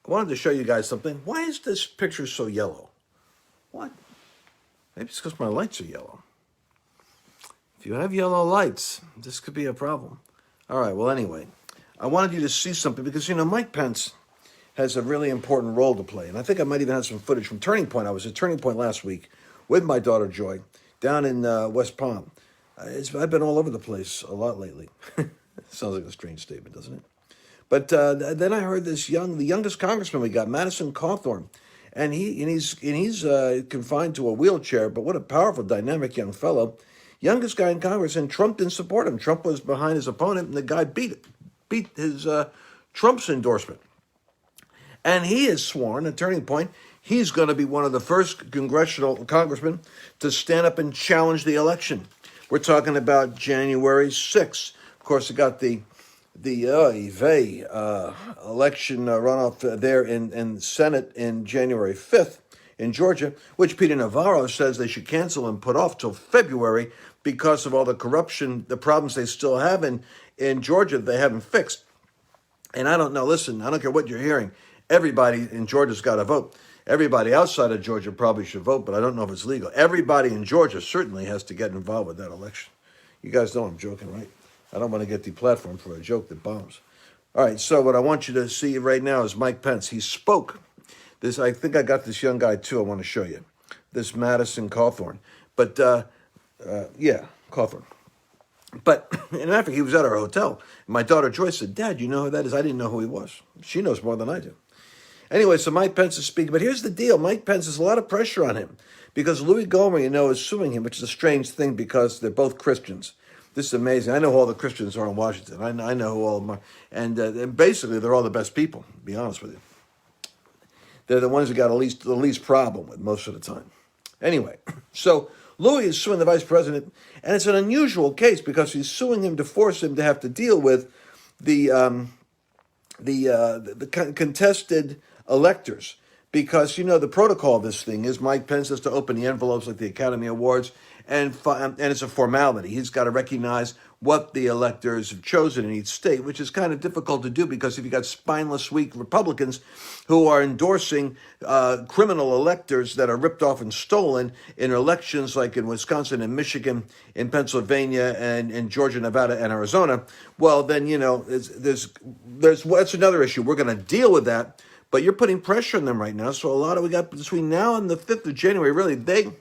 I wanted to show you guys something. Why is this picture so yellow? What? Maybe it's because my lights are yellow. If you have yellow lights, this could be a problem. All right, well, anyway, I wanted you to see something because, Mike Pence has a really important role to play. And I think I might even have some footage from Turning Point. I was at Turning Point last week with my daughter, Joy, down in West Palm. I've been all over the place a lot lately. Sounds like a strange statement, doesn't it? But then I heard the youngest congressman we got, Madison Cawthorn, and he's confined to a wheelchair. But what a powerful, dynamic young fellow, youngest guy in Congress, and Trump didn't support him. Trump was behind his opponent, and the guy beat his Trump's endorsement. And he is sworn at Turning Point. He's going to be one of the first congressional congressmen to stand up and challenge the election. We're talking about January 6th. Of course, we got the election runoff there in Senate in January 5th in Georgia, which Peter Navarro says they should cancel and put off till February because of all the corruption, the problems they still have in Georgia that they haven't fixed. And I don't know, listen, I don't care what you're hearing. Everybody in Georgia's got to vote. Everybody outside of Georgia probably should vote, but I don't know if it's legal. Everybody in Georgia certainly has to get involved with that election. You guys know I'm joking, right? I don't want to get deplatformed for a joke that bombs. All right, so what I want you to see right now is Mike Pence. He spoke. I think I got this young guy too. I want to show you this Madison Cawthorn. But Cawthorn. But in fact, he was at our hotel. My daughter Joyce said, "Dad, you know who that is?" I didn't know who he was. She knows more than I do. Anyway, so Mike Pence is speaking. But here's the deal: Mike Pence has a lot of pressure on him because Louis Gohmert, is suing him, which is a strange thing because they're both Christians. This is amazing. I know who all the Christians are in Washington. I know who all of them are. And basically, they're all the best people, to be honest with you. They're the ones who got the least problem with most of the time. Anyway, so Louis is suing the vice president, and it's an unusual case because he's suing him to force him to have to deal with the contested electors. Because, the protocol of this thing is Mike Pence has to open the envelopes like the Academy Awards, and it's a formality. He's got to recognize what the electors have chosen in each state, which is kind of difficult to do because if you got spineless, weak Republicans who are endorsing criminal electors that are ripped off and stolen in elections like in Wisconsin and Michigan, in Pennsylvania, and in Georgia, Nevada, and Arizona, well, then, that's another issue. We're going to deal with that. But you're putting pressure on them right now. So we got between now and the 5th of January, really, they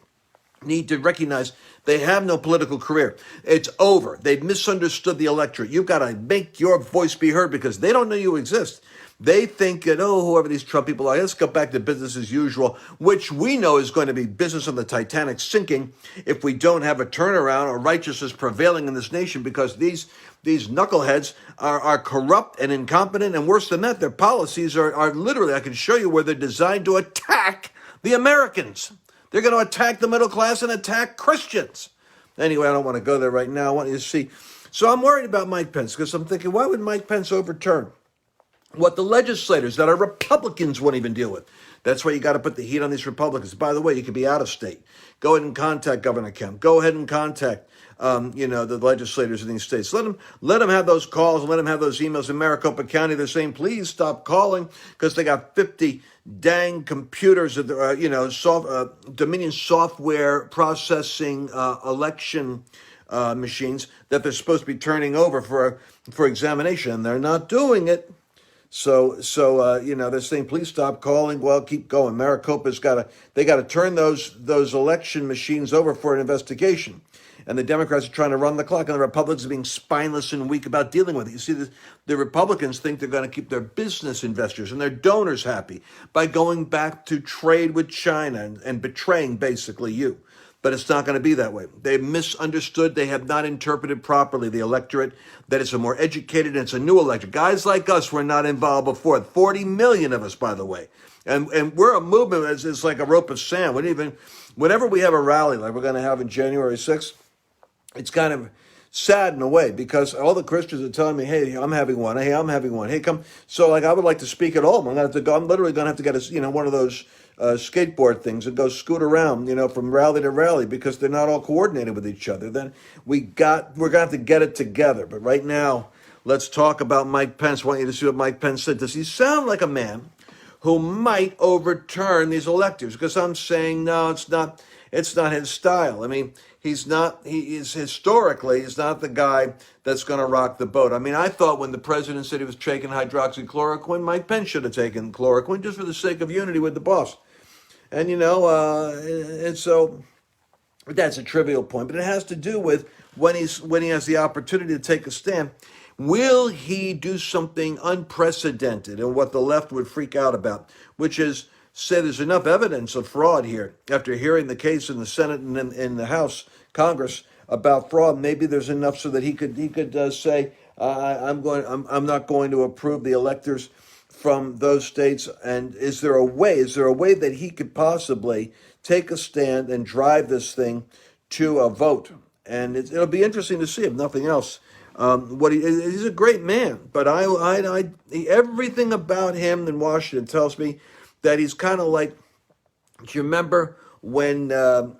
need to recognize they have no political career. It's over. They've misunderstood the electorate. You've got to make your voice be heard because they don't know you exist. They think that, whoever these Trump people are, let's go back to business as usual, which we know is going to be business on the Titanic sinking if we don't have a turnaround or righteousness prevailing in this nation because these knuckleheads are corrupt and incompetent, and worse than that, their policies are literally, I can show you where they're designed to attack the Americans. They're going to attack the middle class and attack Christians. Anyway, I don't want to go there right now. I want you to see. So I'm worried about Mike Pence because I'm thinking, why would Mike Pence overturn what the legislators that are Republicans won't even deal with? That's why you got to put the heat on these Republicans. By the way, you could be out of state. Go ahead and contact Governor Kemp. Go ahead and contact the legislators in these states. Let them have those calls. Let them have those emails. In Maricopa County, they're saying, please stop calling because they got 50 dang computers, Dominion software processing election machines that they're supposed to be turning over for examination, and they're not doing it. So they're saying, please stop calling. Well, keep going. Maricopa's got to turn those election machines over for an investigation. And the Democrats are trying to run the clock, and the Republicans are being spineless and weak about dealing with it. You see, the Republicans think they're going to keep their business investors and their donors happy by going back to trade with China and betraying basically you. But it's not going to be that way. They've misunderstood. They have not interpreted properly the electorate, that it's a more educated and it's a new electorate. Guys like us were not involved before. 40 million of us, by the way. And we're a movement that's like a rope of sand. Whenever we have a rally like we're going to have in January 6th, it's kind of sad in a way because all the Christians are telling me, hey, I'm having one. Hey, I'm having one. Hey, come. So I would like to speak at home. I'm literally going to have to get one of those skateboard things and go scoot around, from rally to rally because they're not all coordinated with each other. Then we're going to have to get it together. But right now, let's talk about Mike Pence. I want you to see what Mike Pence said. Does he sound like a man who might overturn these electors. Because I'm saying, no, it's not his style. I mean, he's not, he is historically, he's not the guy that's going to rock the boat. I mean, I thought when the president said he was taking hydroxychloroquine, Mike Pence should have taken chloroquine just for the sake of unity with the boss. And, and so that's a trivial point, but it has to do with when he has the opportunity to take a stand. Will he do something unprecedented and what the left would freak out about, which is say there's enough evidence of fraud here after hearing the case in the Senate and in the House, Congress about fraud. Maybe there's enough so that he could say I'm not going to approve the electors from those states. And is there a way that he could possibly take a stand and drive this thing to a vote? And it'll be interesting to see, if nothing else. He's a great man, but everything about him in Washington tells me that he's kind of like. Do you remember when the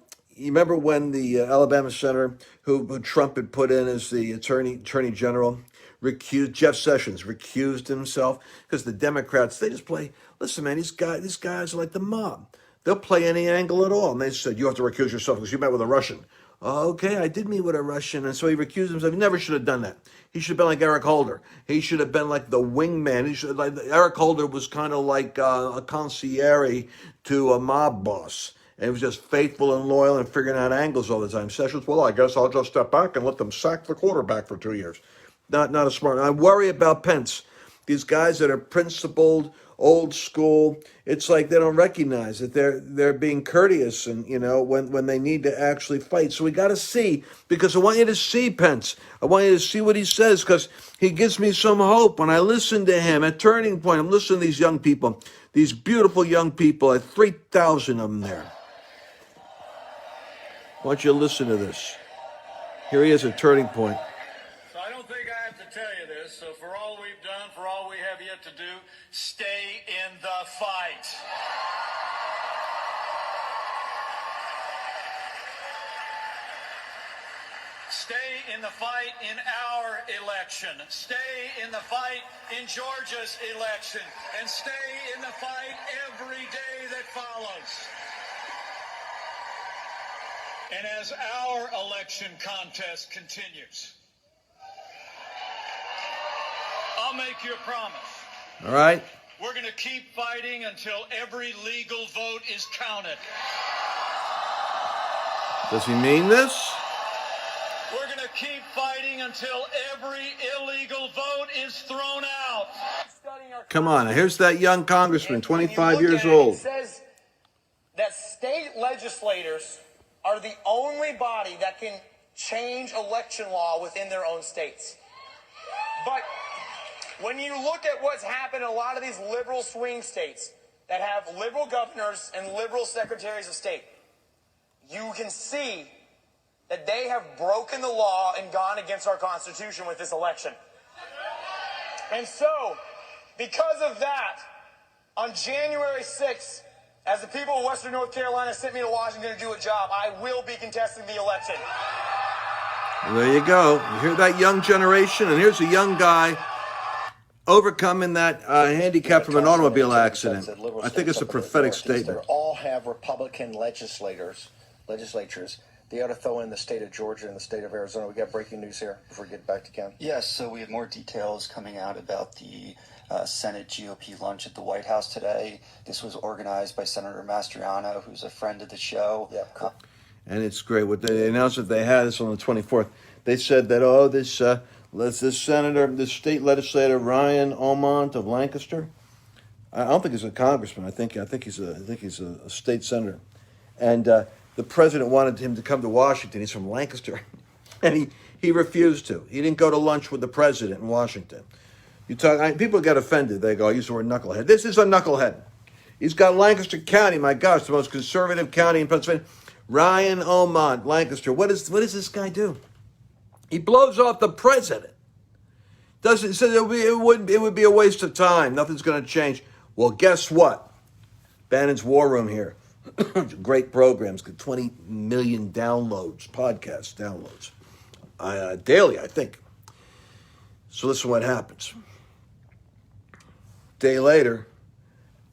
Alabama senator who Trump had put in as the attorney general Jeff Sessions recused himself because the Democrats, they just play. Listen, man, these guys are like the mob. They'll play any angle at all. And they said, you have to recuse yourself because you met with a Russian. Okay, I did meet with a Russian, and so he recused himself. He never should have done that. He should have been like Eric Holder. He should have been like the wingman. Eric Holder was kind of like a concierge to a mob boss, and he was just faithful and loyal and figuring out angles all the time. Sessions, well, I guess I'll just step back and let them sack the quarterback for 2 years. Not a smart. I worry about Pence. These guys that are principled, old school, it's like they don't recognize that they're being courteous and when they need to actually fight. So we got to see, because I want you to see Pence. I want you to see what he says, because he gives me some hope when I listen to him at Turning Point. I'm listening to these young people, these beautiful young people, at 3,000 of them there. I want you to listen to this. Here he is at Turning Point. So for all we've done, for all we have yet to do, stay in the fight. Stay in the fight in our election. Stay in the fight in Georgia's election. And stay in the fight every day that follows. And as our election contest continues, I'll make you a promise. All right. We're going to keep fighting until every legal vote is counted. Does he mean this? We're going to keep fighting until every illegal vote is thrown out. Come on. Here's that young congressman, 25 years old. It says that state legislators are the only body that can change election law within their own states. But when you look at what's happened in a lot of these liberal swing states that have liberal governors and liberal secretaries of state, you can see that they have broken the law and gone against our Constitution with this election. And so, because of that, on January 6th, as the people of Western North Carolina sent me to Washington to do a job, I will be contesting the election. There you go. You hear that young generation? And here's a young guy overcoming that handicap from an automobile accident. I think it's a prophetic statement. They all have Republican legislatures. They ought to throw in the state of Georgia and the state of Arizona. We got breaking news here before we get back to Ken. Yes, so we have more details coming out about the Senate GOP lunch at the White House today. This was organized by Senator Mastriano, who's a friend of the show. Yeah, cool. And it's great. What they announced that they had this on the 24th. They said that, this state legislator Ryan Almont of Lancaster. I don't think he's a congressman. I think he's a state senator. And the president wanted him to come to Washington. He's from Lancaster, and he refused to. He didn't go to lunch with the president in Washington. People get offended. They go, I use the word knucklehead. This is a knucklehead. He's got Lancaster County. My gosh, the most conservative county in Pennsylvania. Ryan Almont, Lancaster. What does this guy do? He blows off the president. Says it would be a waste of time. Nothing's going to change. Well, guess what? Bannon's War Room here. Great programs. 20 million downloads, podcast downloads daily, I think. So listen to what happens. Day later,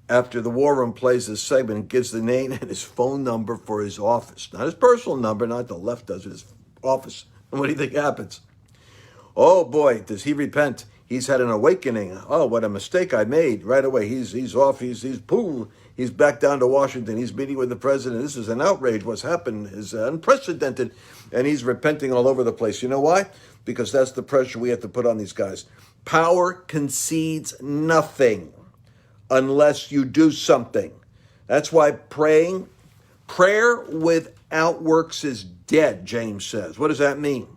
after the War Room plays this segment and gives the name and his phone number for his office. Not his personal number, not the left does it, his office. And what do you think happens? Oh boy, does he repent. He's had an awakening. Oh, what a mistake I made. Right away, he's off, he's boom. He's back down to Washington. He's meeting with the president. This is an outrage. What's happened is unprecedented. And he's repenting all over the place. You know why? Because that's the pressure we have to put on these guys. Power concedes nothing unless you do something. That's why prayer without works is dead, James says. What does that mean?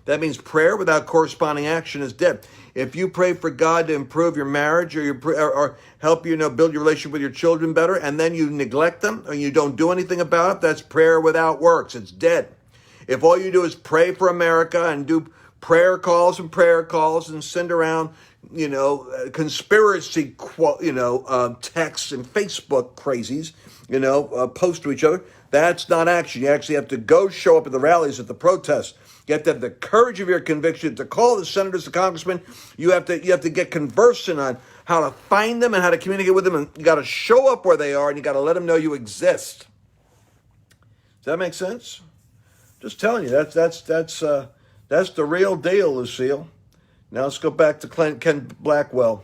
That means prayer without corresponding action is dead. If you pray for God to improve your marriage or help you build your relationship with your children better, and then you neglect them or you don't do anything about it, that's prayer without works. It's dead. If all you do is pray for America and do prayer calls and send around, conspiracy, texts and Facebook crazies, post to each other, that's not action. You actually have to go show up at the rallies, at the protests. You have to have the courage of your conviction to call the senators, the congressmen. You have to get conversant on how to find them and how to communicate with them. And you got to show up where they are, and you got to let them know you exist. Does that make sense? Just telling you, that's the real deal, Lucille. Now let's go back to Ken Blackwell.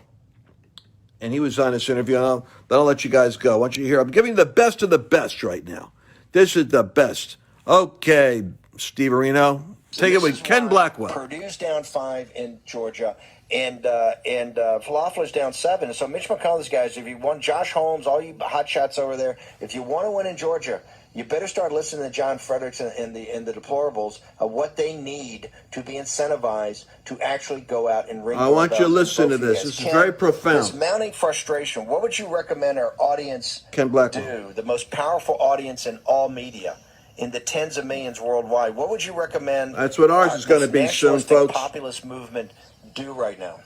And he was on this interview. Then I'll let you guys go. I want you to hear. I'm giving you the best of the best right now. This is the best. Okay, Steve Areno. Take it with Ken Blackwell. Purdue's down 5 in Georgia, and Falafel's down 7. And so Mitch McConnell's guys, if you want Josh Holmes, all you hot shots over there, if you want to win in Georgia, you better start listening to John Fredericks and the deplorables of what they need to be incentivized to actually go out and ring. I want you to listen to this. This is very profound. This mounting frustration. What would you recommend our audience Ken Blackwell do? The most powerful audience in all media, in the tens of millions worldwide. What would you recommend? That's what ours is going to be soon, folks. Populist movement do right now.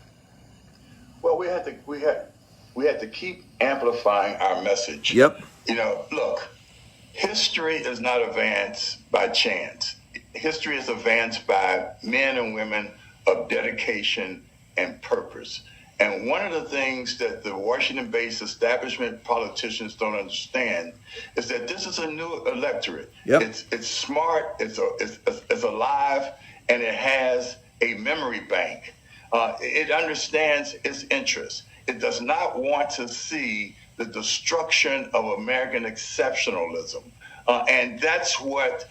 Well, we had to keep amplifying our message. Yep. Look, history is not advanced by chance. History is advanced by men and women of dedication and purpose. And one of the things that the Washington-based establishment politicians don't understand is that this is a new electorate. Yep. It's smart, it's alive, and it has a memory bank. It understands its interests. It does not want to see the destruction of American exceptionalism. And that's what,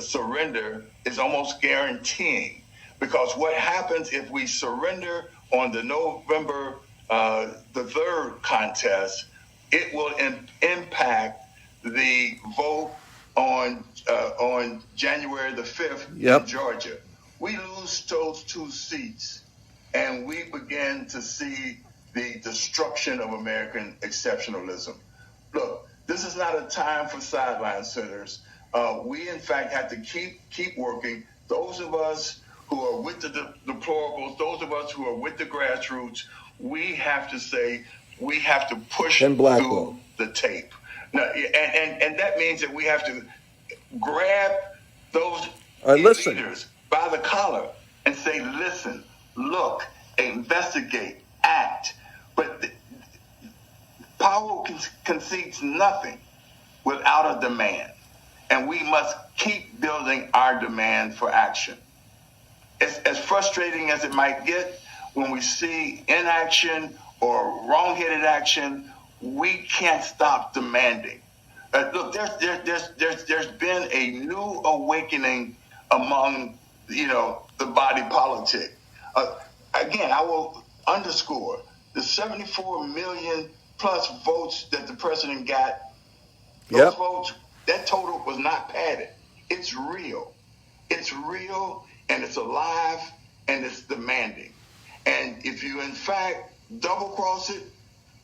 surrender is almost guaranteeing. Because what happens if we surrender on the November the 3rd contest, it will impact the vote on January the 5th in Georgia. We lose those 2 seats, and we begin to see the destruction of American exceptionalism. Look, this is not a time for sideline sitters. We, in fact, have to keep working. Those of us who are with the deplorables, those of us who are with the grassroots, we have to push through the tape. Now, and that means that we have to grab those leaders by the collar and say, listen, look, investigate, act. But power concedes nothing without a demand. And we must keep building our demand for action. As frustrating as it might get when we see inaction or wrong-headed action, we can't stop demanding. Look, there's been a new awakening among the body politic. Again, I will underscore the 74 million plus votes that the president got. Those votes, that total was not padded. It's real. It's real. And it's alive, and it's demanding. And if you, in fact, double-cross it,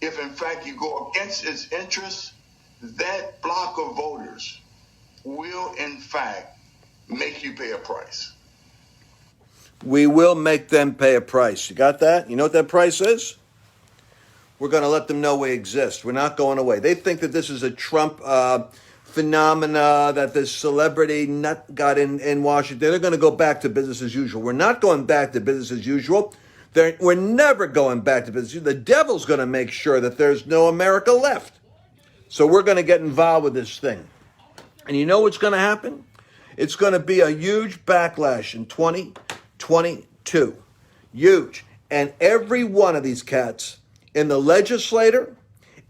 if, in fact, you go against its interests, that block of voters will, in fact, make you pay a price. We will make them pay a price. You got that? You know what that price is? We're going to let them know we exist. We're not going away. They think that this is a Trump phenomena, that this celebrity nut got in Washington. They're going to go back to business as usual. We're not going back to business as usual. We're never going back to business. The devil's going to make sure that there's no America left. So we're going to get involved with this thing. And you know what's going to happen? It's going to be a huge backlash in 2022. Huge. And every one of these cats in the legislature,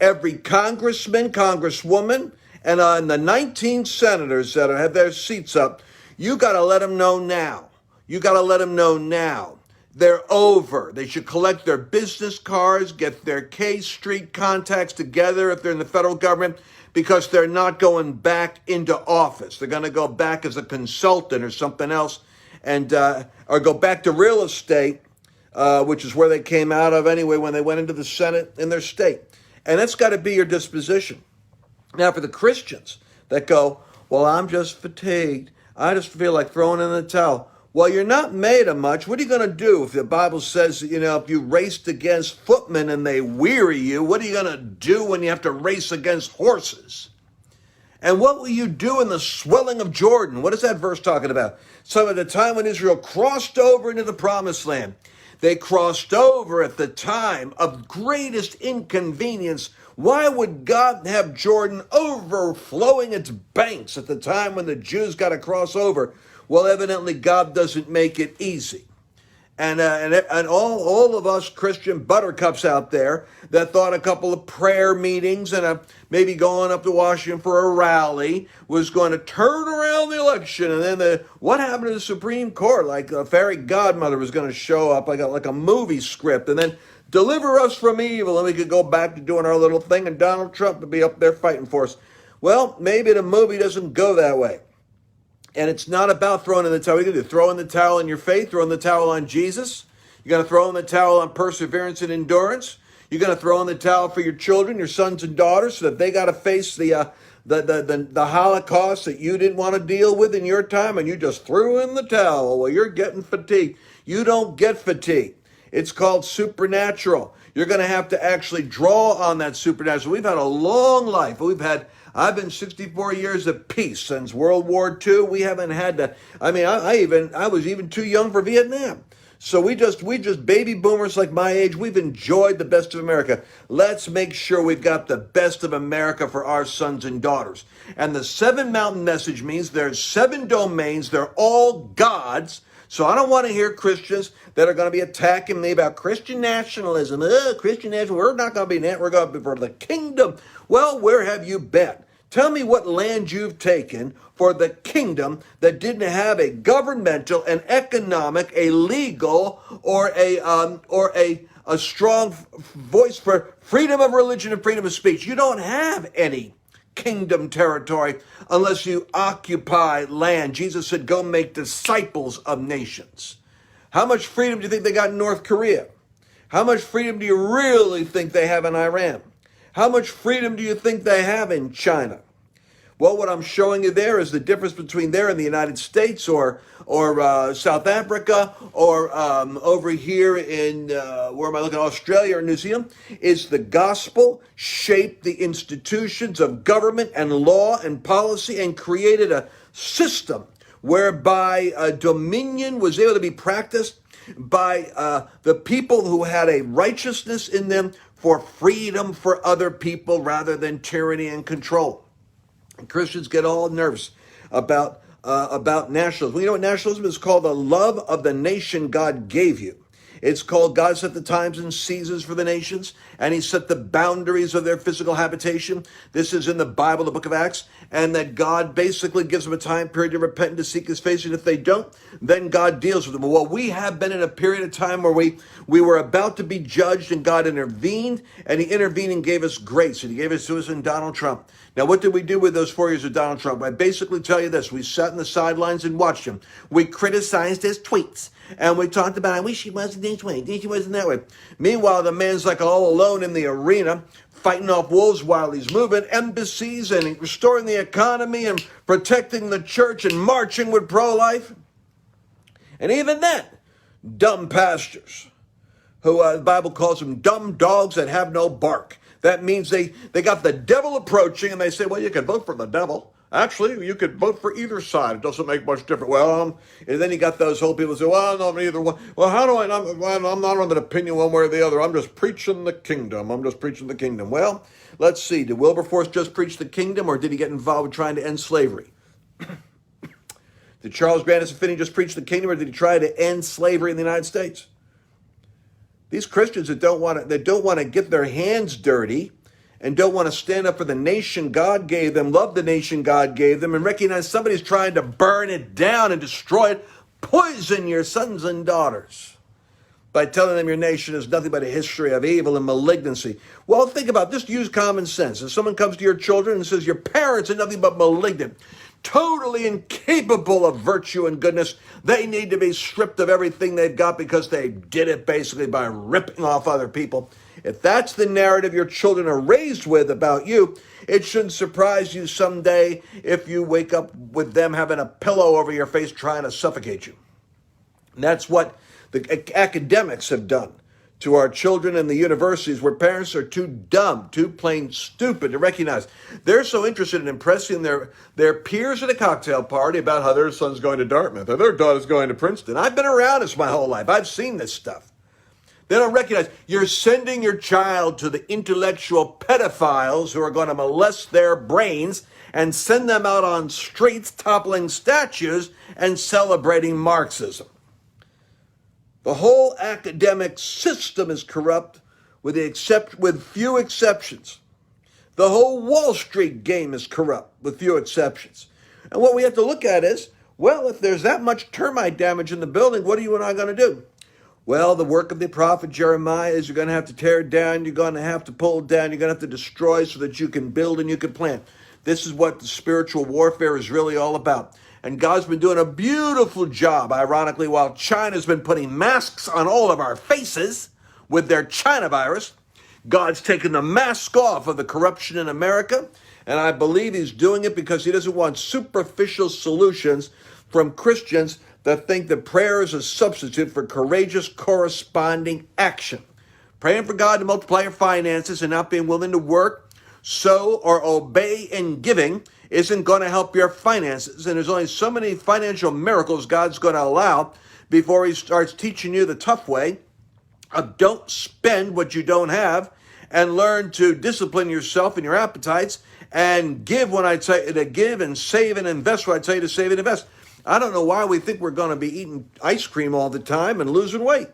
every congressman, congresswoman, and the 19 senators that have their seats up, you got to let them know now. You got to let them know now. They're over. They should collect their business cards, get their K Street contacts together if they're in the federal government, because they're not going back into office. They're going to go back as a consultant or something else, and or go back to real estate, which is where they came out of anyway when they went into the Senate in their state. And that's got to be your disposition. Now, for the Christians that go, well, I'm just fatigued. I just feel like throwing in the towel. Well, you're not made of much. What are you going to do if the Bible says, if you raced against footmen and they weary you, what are you going to do when you have to race against horses? And what will you do in the swelling of Jordan? What is that verse talking about? So at the time when Israel crossed over into the promised land, they crossed over at the time of greatest inconvenience. Why would God have Jordan overflowing its banks at the time when the Jews got to cross over? Well, evidently God doesn't make it easy. And all of us Christian buttercups out there that thought a couple of prayer meetings and maybe going up to Washington for a rally was going to turn around the election. And then what happened to the Supreme Court? Like a fairy godmother was going to show up like a movie script and then deliver us from evil. And we could go back to doing our little thing and Donald Trump would be up there fighting for us. Well, maybe the movie doesn't go that way. And it's not about throwing in the towel. You can do throw in the towel in your faith, throw in the towel on Jesus. You're going to throw in the towel on perseverance and endurance. You're going to throw in the towel for your children, your sons and daughters, so that they got to face the Holocaust that you didn't want to deal with in your time, and you just threw in the towel. Well, you're getting fatigued. You don't get fatigued. It's called supernatural. You're going to have to actually draw on that supernatural. We've had a long life. I've been 64 years of peace since World War II. We haven't had to. I mean, I was even too young for Vietnam. So we just baby boomers like my age. We've enjoyed the best of America. Let's make sure we've got the best of America for our sons and daughters. And the 7 mountain message means there's 7 domains. They're all God's. So I don't want to hear Christians that are going to be attacking me about Christian nationalism. Christian nationalism, we're not going to be that. We're going to be for the kingdom. Well, where have you been? Tell me what land you've taken for the kingdom that didn't have a governmental, an economic, a legal, or a strong voice for freedom of religion and freedom of speech. You don't have any kingdom territory unless you occupy land. Jesus said, go make disciples of nations. How much freedom do you think they got in North Korea? How much freedom do you really think they have in Iran? How much freedom do you think they have in China? Well, what I'm showing you there is the difference between there and the United States or South Africa or over here in, where am I looking, Australia or New Zealand, is the gospel shaped the institutions of government and law and policy and created a system whereby dominion was able to be practiced by the people who had a righteousness in them for freedom for other people rather than tyranny and control. And Christians get all nervous about nationalism. Well, you know what nationalism is called? The love of the nation God gave you. It's called God set the times and seasons for the nations, and he set the boundaries of their physical habitation. This is in the Bible, the book of Acts, and that God basically gives them a time period to repent and to seek his face, and if they don't, then God deals with them. Well, we have been in a period of time where we were about to be judged, and God intervened, and he intervened and gave us grace, and he gave it to us in Donald Trump. Now, what did we do with those 4 years of Donald Trump? I basically tell you this. We sat on the sidelines and watched him. We criticized his tweets. And we talked about, I wish he wasn't this way, I wish he wasn't that way. Meanwhile, the man's like all alone in the arena, fighting off wolves while he's moving embassies and restoring the economy and protecting the church and marching with pro-life. And even then, dumb pastors, who the Bible calls them dumb dogs that have no bark. That means they got the devil approaching and they say, well, you can vote for the devil. Actually, you could vote for either side. It doesn't make much difference. Well, and then you got those whole people who say, well, no, neither one. Well, how do I, I'm not of an opinion one way or the other. I'm just preaching the kingdom. I'm just preaching the kingdom. Well, let's see. Did Wilberforce just preach the kingdom, or did he get involved with trying to end slavery? Did Charles Grandison Finney just preach the kingdom, or did he try to end slavery in the United States? These Christians that don't want to get their hands dirty and don't want to stand up for the nation God gave them, love the nation God gave them, and recognize somebody's trying to burn it down and destroy it, poison your sons and daughters by telling them your nation is nothing but a history of evil and malignancy. Well, think about it. Just use common sense. If someone comes to your children and says your parents are nothing but malignant, totally incapable of virtue and goodness, they need to be stripped of everything they've got because they did it basically by ripping off other people. If that's the narrative your children are raised with about you, it shouldn't surprise you someday if you wake up with them having a pillow over your face trying to suffocate you. And that's what the academics have done to our children in the universities, where parents are too dumb, too plain stupid to recognize. They're so interested in impressing their peers at a cocktail party about how their son's going to Dartmouth or their daughter's going to Princeton. I've been around this my whole life. I've seen this stuff. They don't recognize you're sending your child to the intellectual pedophiles who are going to molest their brains and send them out on streets toppling statues and celebrating Marxism. The whole academic system is corrupt with few exceptions. The whole Wall Street game is corrupt with few exceptions. And what we have to look at is, well, if there's that much termite damage in the building, what are you and I going to do? Well, the work of the prophet Jeremiah is you're going to have to tear down, you're going to have to pull down, you're going to have to destroy so that you can build and you can plant. This is what the spiritual warfare is really all about. And God's been doing a beautiful job, ironically, while China's been putting masks on all of our faces with their China virus. God's taken the mask off of the corruption in America, and I believe he's doing it because he doesn't want superficial solutions from Christians that think that prayer is a substitute for courageous corresponding action. Praying for God to multiply your finances and not being willing to work, sow, or obey in giving isn't going to help your finances. And there's only so many financial miracles God's going to allow before he starts teaching you the tough way of don't spend what you don't have and learn to discipline yourself and your appetites and give when I tell you to give and save and invest when I tell you to save and invest. I don't know why we think we're going to be eating ice cream all the time and losing weight.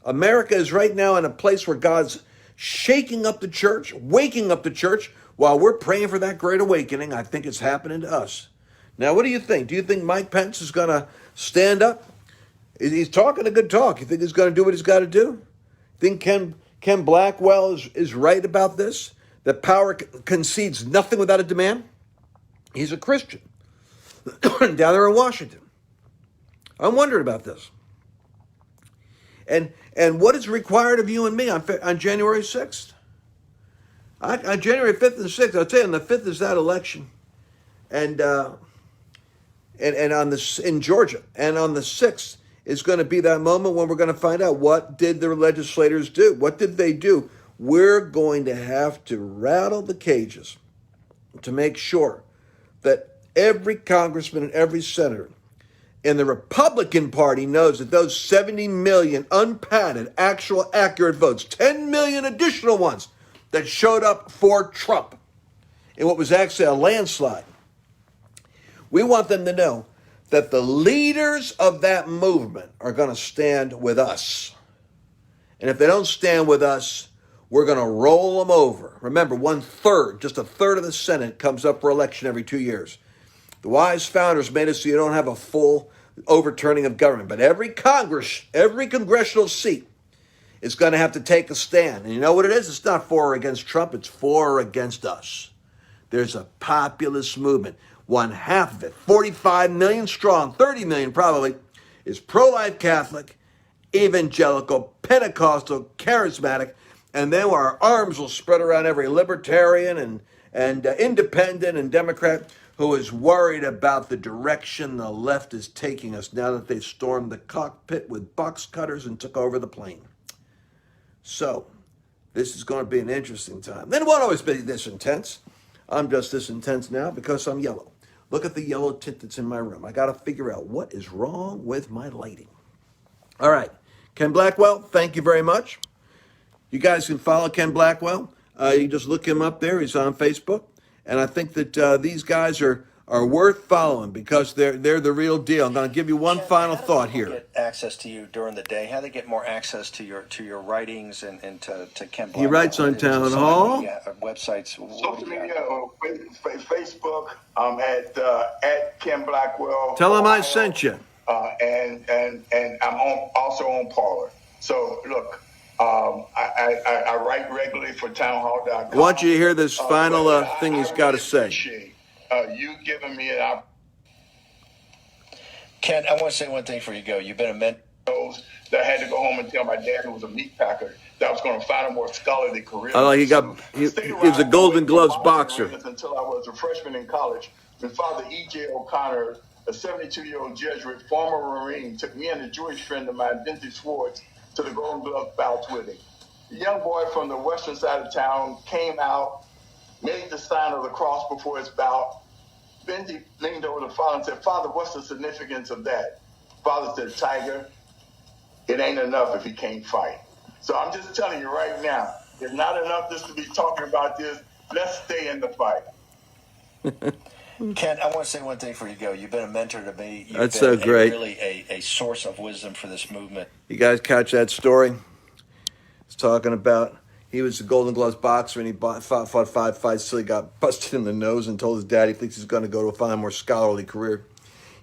America is right now in a place where God's shaking up the church, waking up the church, while we're praying for that great awakening. I think it's happening to us. Now, what do you think? Do you think Mike Pence is going to stand up? He's talking a good talk. You think he's going to do what he's got to do? Think Ken Blackwell is right about this? That power concedes nothing without a demand? He's a Christian down there in Washington. I'm wondering about this. And what is required of you and me on January 6th? On January 5th and 6th, I'll tell you, on the 5th is that election. And on in Georgia. And on the 6th is going to be that moment when we're going to find out, what did the legislators do? What did they do? We're going to have to rattle the cages to make sure that every congressman and every senator in the Republican Party knows that those 70 million unpadded, actual, accurate votes, 10 million additional ones that showed up for Trump in what was actually a landslide, we want them to know that the leaders of that movement are going to stand with us. And if they don't stand with us, we're going to roll them over. Remember, just a third of the Senate comes up for election every 2 years. The wise founders made it so you don't have a full overturning of government. But every congressional seat is going to have to take a stand. And you know what it is? It's not for or against Trump. It's for or against us. There's a populist movement. One half of it, 45 million strong, 30 million probably, is pro-life Catholic, evangelical, Pentecostal, charismatic, and then our arms will spread around every libertarian and independent and Democrat who is worried about the direction the left is taking us now that they've stormed the cockpit with box cutters and took over the plane. So, this is going to be an interesting time. It won't always be this intense. I'm just this intense now because I'm yellow. Look at the yellow tint that's in my room. I got to figure out what is wrong with my lighting. All right. Ken Blackwell, thank you very much. You guys can follow Ken Blackwell. You can just look him up there. He's on Facebook. And I think that these guys are worth following because they're the real deal. I'm going to give you one final thought here. Get access to you during the day. How do they get more access to your writings and to Ken Blackwell? He writes on Town Hall. Websites. Social media, Facebook. I'm at Ken Blackwell. Tell him I sent you. And I'm also on Parler. So look, I write regularly for townhall.com. I want you to hear this final thing he's got to say. Appreciate you giving me an opportunity. Ken, I want to say one thing before you go. You've been a mentor. That I had to go home and tell my dad, who was a meat packer, that I was going to find a more scholarly career. Oh, he was a Golden Gloves boxer. Until I was a freshman in college. And Father E.J. O'Connor, a 72-year-old Jesuit, former Marine, took me and a Jewish friend of mine, Dinty Schwartz, to the Golden Glove bouts with him. The young boy from the western side of town came out, made the sign of the cross before his bout. Dinty leaned over the father and said, "Father, what's the significance of that?" Father said, "Tiger, it ain't enough if he can't fight." So I'm just telling you right now, it's not enough just to be talking about this. Let's stay in the fight. Ken, I want to say one thing before you go. You've been a mentor to me. You've That's been so great. Really a source of wisdom for this movement. You guys catch that story? He's talking about he was a Golden Gloves boxer and he fought 5 fights till he got busted in the nose and told his dad he thinks he's going to go to find a more scholarly career.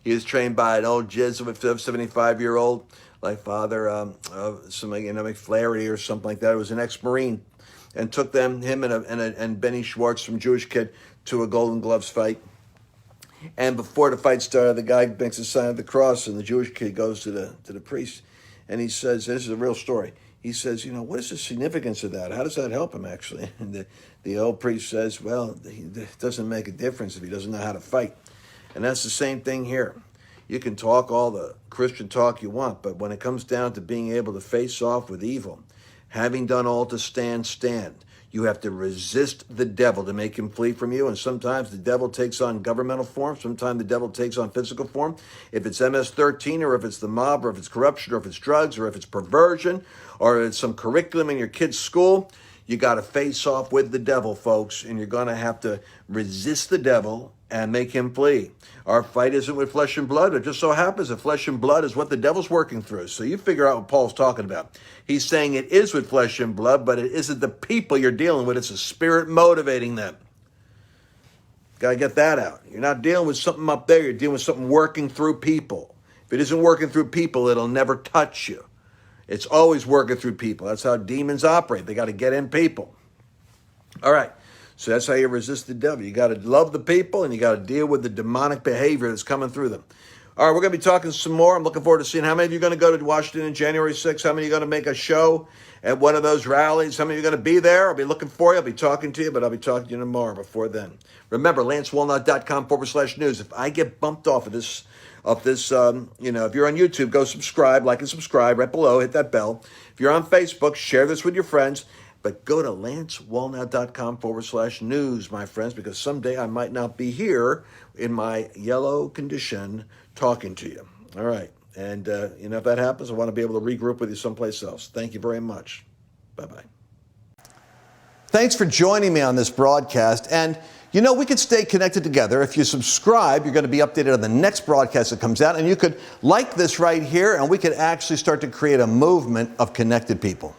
He was trained by an old Jesuit, 75-year-old, like Father McFlaherty or something like that. It was an ex-Marine, and took him and Benny Schwartz, some Jewish kid, to a Golden Gloves fight. And before the fight started, the guy makes a sign of the cross, and the Jewish kid goes to the priest, and he says, "This is a real story." He says, "What is the significance of that? How does that help him, actually?" And the old priest says, "Well, it doesn't make a difference if he doesn't know how to fight." And that's the same thing here. You can talk all the Christian talk you want, but when it comes down to being able to face off with evil, having done all to stand, you have to resist the devil to make him flee from you. And sometimes the devil takes on governmental form. Sometimes the devil takes on physical form. If it's MS-13, or if it's the mob, or if it's corruption, or if it's drugs, or if it's perversion, or if it's some curriculum in your kid's school, you got to face off with the devil, folks. And you're going to have to resist the devil and make him flee. Our fight isn't with flesh and blood. It just so happens that flesh and blood is what the devil's working through. So you figure out what Paul's talking about. He's saying it is with flesh and blood, but it isn't the people you're dealing with. It's a spirit motivating them. Got to get that out. You're not dealing with something up there. You're dealing with something working through people. If it isn't working through people, it'll never touch you. It's always working through people. That's how demons operate. They got to get in people. All right. So that's how you resist the devil. You got to love the people, and you got to deal with the demonic behavior that's coming through them. All right, we're going to be talking some more. I'm looking forward to seeing how many of you are going to go to Washington on January 6th. How many of you are going to make a show at one of those rallies? How many of you are going to be there? I'll be looking for you. I'll be talking to you, but I'll be talking to you tomorrow before then. Remember, LanceWallnau.com/news. If I get bumped off of this, if you're on YouTube, go subscribe, like and subscribe right below. Hit that bell. If you're on Facebook, share this with your friends. But go to LanceWallnau.com/news, my friends, because someday I might not be here in my yellow condition talking to you. All right. And, if that happens, I want to be able to regroup with you someplace else. Thank you very much. Bye-bye. Thanks for joining me on this broadcast. And, we could stay connected together. If you subscribe, you're going to be updated on the next broadcast that comes out. And you could like this right here, and we could actually start to create a movement of connected people.